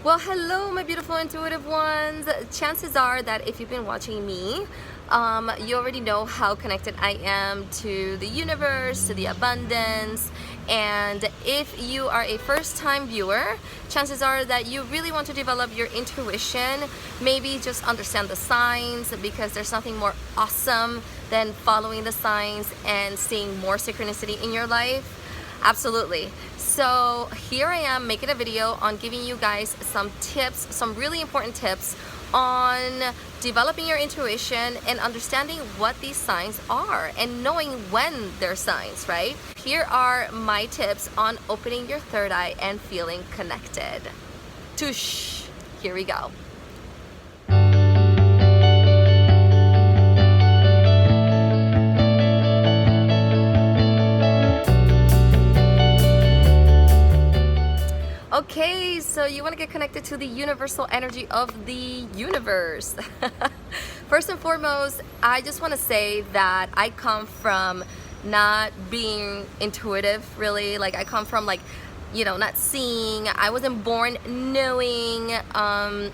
Well, hello, my beautiful intuitive ones. Chances are that if you've been watching me, you already know how connected I am to the universe, to the abundance. And if you are a first-time viewer, chances are that you really want to develop your intuition, maybe just understand the signs, because there's nothing more awesome than following the signs and seeing more synchronicity in your life. Absolutely. So here I am making a video on giving you guys some tips, some really important tips on developing your intuition and understanding what these signs are and knowing when they're signs, right? Here are my tips on opening your third eye and feeling connected. Tush! Here we go. Okay, so you want to get connected to the universal energy of the universe. First and foremost, I just want to say that I come from not being intuitive, really. Like, I come from, like, you know, not seeing. I wasn't born knowing. But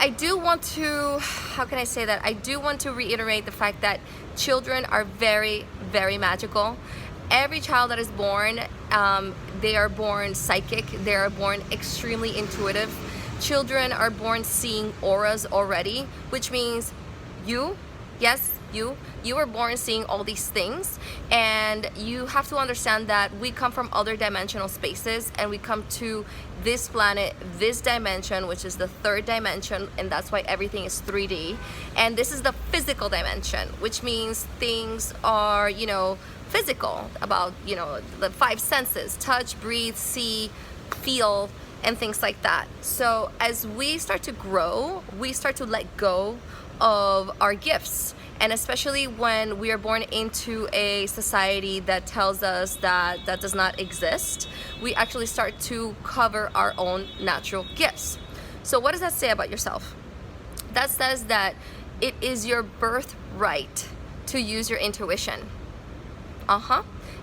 I do want to, how can I say that? I do want to reiterate the fact that children are very, very magical. Every child that is born, they are born psychic. They are born extremely intuitive. Children are born seeing auras already, which means you, yes, you were born seeing all these things. And you have to understand that we come from other dimensional spaces, and we come to this planet, this dimension, which is the third dimension, and that's why everything is 3D. And this is the physical dimension, which means things are, you know, physical, about, you know, the five senses: touch, breathe, see, feel, and things like that. So as we start to grow, we start to let go of our gifts. And especially when we are born into a society that tells us that that does not exist, we actually start to cover our own natural gifts. So what does that say about yourself? That says that it is your birthright to use your intuition.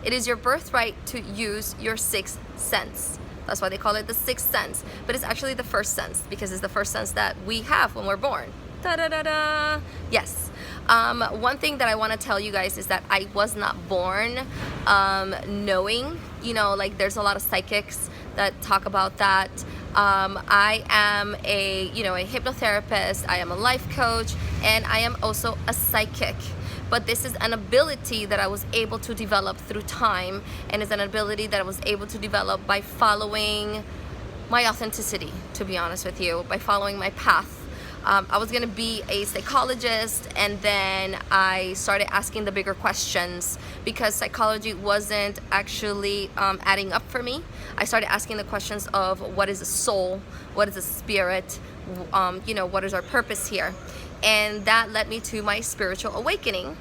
It is your birthright to use your sixth sense. That's why they call it the sixth sense. But it's actually the first sense, because it's the first sense that we have when we're born. Da-da-da-da. Yes. One thing that I want to tell you guys is that I was not born knowing. You know, like, there's a lot of psychics that talk about that. I am a hypnotherapist. I am a life coach, and I am also a psychic. But this is an ability that I was able to develop through time, and is an ability that I was able to develop by following my authenticity, to be honest with you, by following my path. I was gonna be a psychologist, and then I started asking the bigger questions because psychology wasn't actually adding up for me. I started asking the questions of what is a soul, what is a spirit, what is our purpose here? And that led me to my spiritual awakening.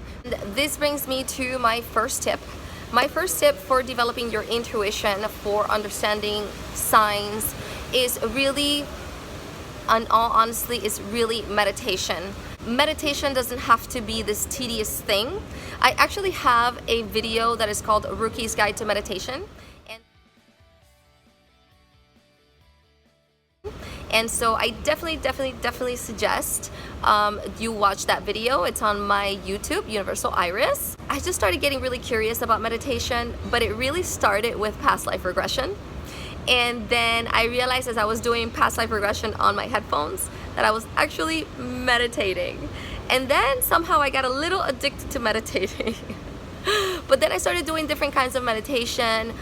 This brings me to my first tip. My first tip for developing your intuition, for understanding signs, is really, in all honesty, is really meditation. Meditation doesn't have to be this tedious thing. I actually have a video that is called Rookie's Guide to Meditation. And so I definitely suggest you watch that video. It's on my YouTube, Universal Iris. I just started getting really curious about meditation, but it really started with past life regression. And then I realized, as I was doing past life regression on my headphones, that I was actually meditating. And then somehow I got a little addicted to meditating. But then I started doing different kinds of meditation.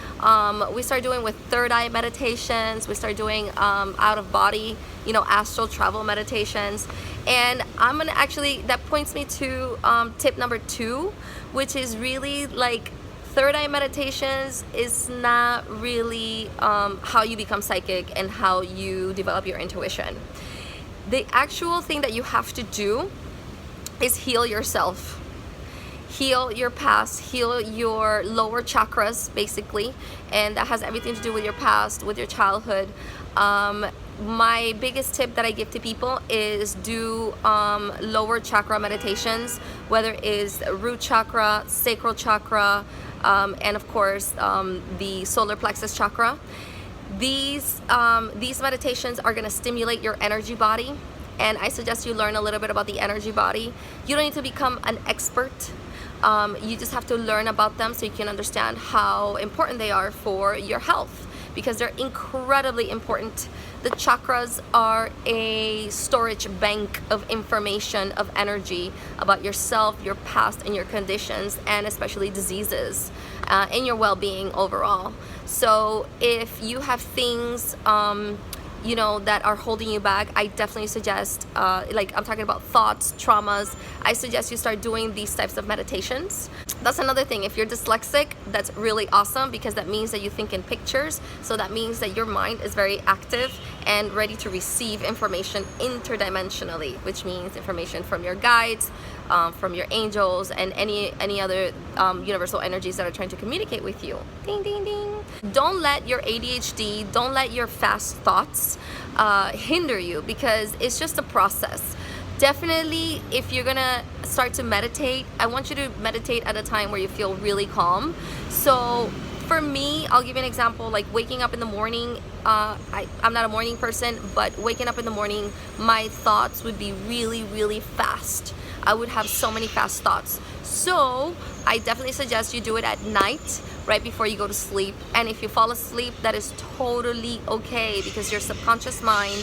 We started doing with third eye meditations. We started doing out of body, astral travel meditations. And I'm gonna actually, that points me to tip number 2, which is really like, third eye meditations is not really how you become psychic and how you develop your intuition. The actual thing that you have to do is heal yourself. Heal your past, heal your lower chakras, basically, and that has everything to do with your past, with your childhood. My biggest tip that I give to people is do lower chakra meditations, whether it is root chakra, sacral chakra, and of course the solar plexus chakra. These meditations are going to stimulate your energy body, and I suggest you learn a little bit about the energy body. You don't need to become an expert. You just have to learn about them so you can understand how important they are for your health, because they're incredibly important. The chakras are a storage bank of information, of energy about yourself, your past, and your conditions, and especially diseases, and your well-being overall. So if you have things you know, that are holding you back, I definitely suggest, like I'm talking about thoughts, traumas, I suggest you start doing these types of meditations. That's another thing. If you're dyslexic, that's really awesome, because that means that you think in pictures. So that means that your mind is very active and ready to receive information interdimensionally, which means information from your guides, from your angels, and any other universal energies that are trying to communicate with you. Ding, ding, ding. Don't let your ADHD, don't let your fast thoughts hinder you, because it's just a process. Definitely, if you're gonna start to meditate, I want you to meditate at a time where you feel really calm. So for me, I'll give you an example, like waking up in the morning. I'm not a morning person, but waking up in the morning, my thoughts would be really, really fast. I would have so many fast thoughts. So I definitely suggest you do it at night, right before you go to sleep. And if you fall asleep, that is totally okay, because your subconscious mind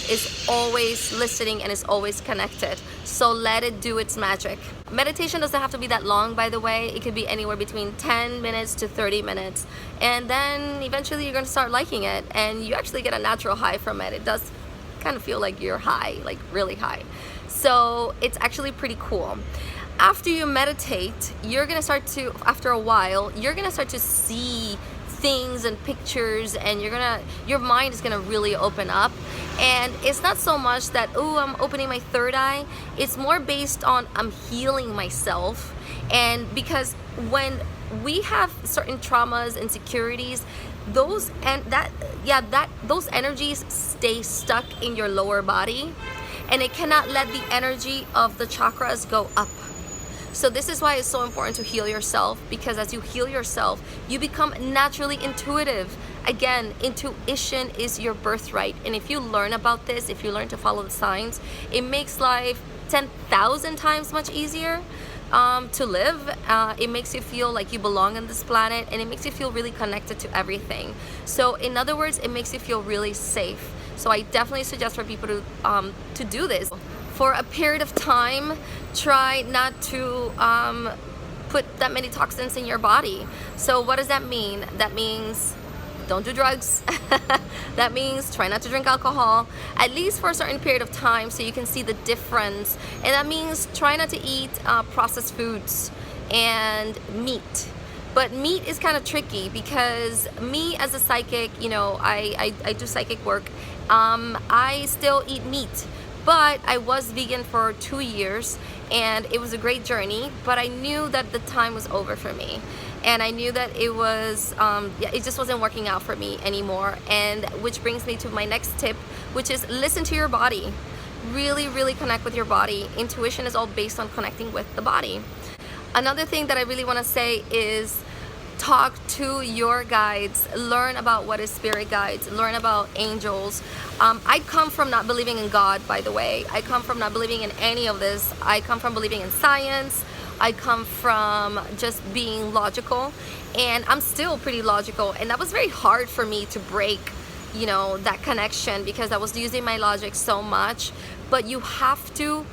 is always listening and is always connected. So let it do its magic. Meditation doesn't have to be that long, by the way. It could be anywhere between 10 minutes to 30 minutes. And then eventually you're going to start liking it, and you actually get a natural high from it. It does kind of feel like you're high, like really high. So it's actually pretty cool. After you meditate, you're gonna start to, after a while, you're gonna start to see things and pictures, and your mind is gonna really open up. And it's not so much that, oh, I'm opening my third eye. It's more based on I'm healing myself. And because when we have certain traumas, insecurities, those energies stay stuck in your lower body, and it cannot let the energy of the chakras go up. So this is why it's so important to heal yourself, because as you heal yourself, you become naturally intuitive. Again, intuition is your birthright. And if you learn about this, if you learn to follow the signs, it makes life 10,000 times much easier to live. It makes you feel like you belong on this planet, and it makes you feel really connected to everything. So in other words, it makes you feel really safe. So I definitely suggest for people to do this. For a period of time, try not to put that many toxins in your body. So what does that mean? That means don't do drugs. That means try not to drink alcohol, at least for a certain period of time, so you can see the difference. And that means try not to eat processed foods and meat. But meat is kind of tricky, because me as a psychic, you know, I do psychic work. I still eat meat. But I was vegan for 2 years, and it was a great journey, but I knew that the time was over for me. And I knew that it was, it just wasn't working out for me anymore. And which brings me to my next tip, which is listen to your body. Really, really connect with your body. Intuition is all based on connecting with the body. Another thing that I really want to say is talk to your guides, learn about what is spirit guides, learn about angels. I come from not believing in God, by the way. I come from not believing in any of this. I come from believing in science. I come from just being logical, and I'm still pretty logical, and that was very hard for me to break, you know, that connection, because I was using my logic so much. But you have to,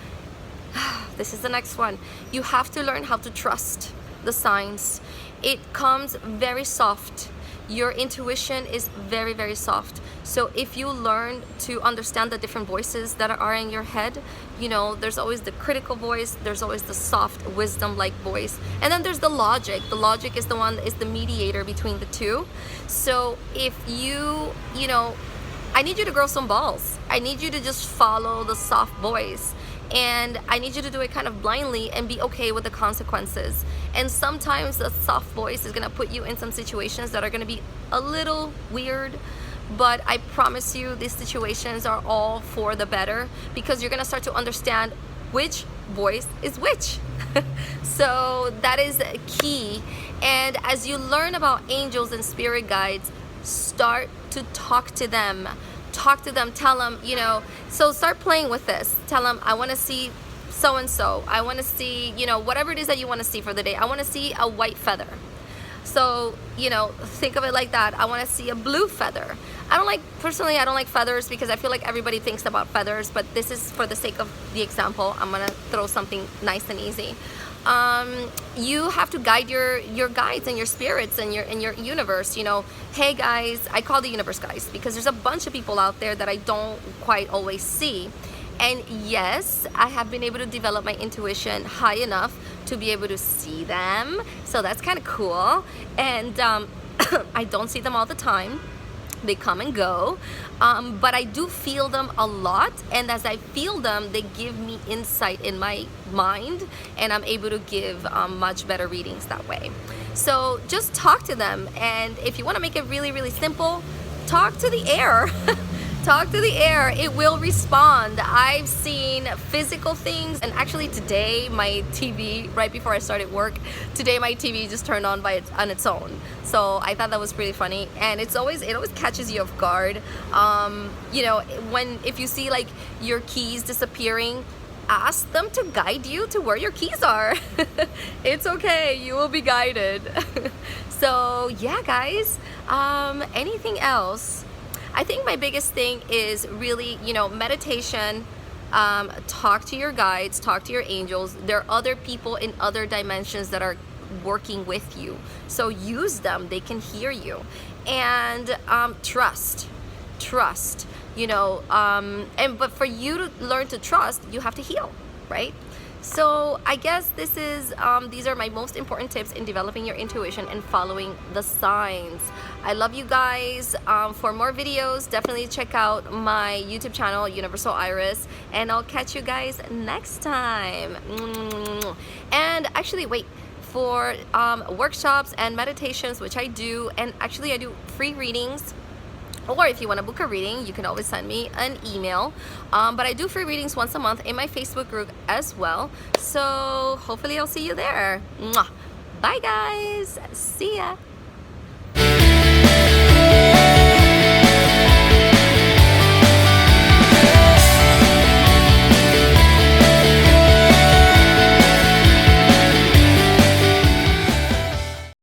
this is the next one, you have to learn how to trust the signs. It comes very soft. Your intuition is very, very soft. So if you learn to understand the different voices that are in your head, you know, there's always the critical voice, there's always the soft wisdom-like voice, and then there's the logic. The logic is the one that is the mediator between the two. So if you know, I need you to grow some balls. I need you to just follow the soft voice. And I need you to do it kind of blindly and be okay with the consequences. And sometimes the soft voice is gonna put you in some situations that are gonna be a little weird, but I promise you these situations are all for the better, because you're gonna start to understand which voice is which. So that is key. And as you learn about angels and spirit guides, start to talk to them. Tell them, you know, so start playing with this. Tell them, I want to see so and so. I want to see, you know, whatever it is that you want to see for the day. I want to see a white feather. So, you know, think of it like that. I want to see a blue feather. Personally, I don't like feathers because I feel like everybody thinks about feathers, but this is for the sake of the example. I'm going to throw something nice and easy. You have to guide your guides and your spirits and your universe. You know, hey guys, I call the universe guys because there's a bunch of people out there that I don't quite always see. And yes, I have been able to develop my intuition high enough to be able to see them. So that's kind of cool. And I don't see them all the time. They come and go. But I do feel them a lot. And as I feel them, they give me insight in my mind. And I'm able to give much better readings that way. So just talk to them. And if you want to make it really, really simple, talk to the air. Talk to the air, it will respond. I've seen physical things, and actually today my TV, right before I started work, today my TV just turned on on its own. So I thought that was pretty funny, and it always catches you off guard. You know, if you see like your keys disappearing, ask them to guide you to where your keys are. It's okay, you will be guided. So yeah, guys, anything else? I think my biggest thing is really, you know, meditation. Talk to your guides, talk to your angels. There are other people in other dimensions that are working with you. So use them, they can hear you. And trust, you know, but for you to learn to trust, you have to heal, right? So I guess these are my most important tips in developing your intuition and following the signs. I love you guys. For more videos, definitely check out my YouTube channel, Universal Iris, and I'll catch you guys next time. And actually, wait, for workshops and meditations, which I do, and actually I do free readings. Or if you want to book a reading, you can always send me an email. But I do free readings once a month in my Facebook group as well. So hopefully I'll see you there. Mwah. Bye guys. See ya.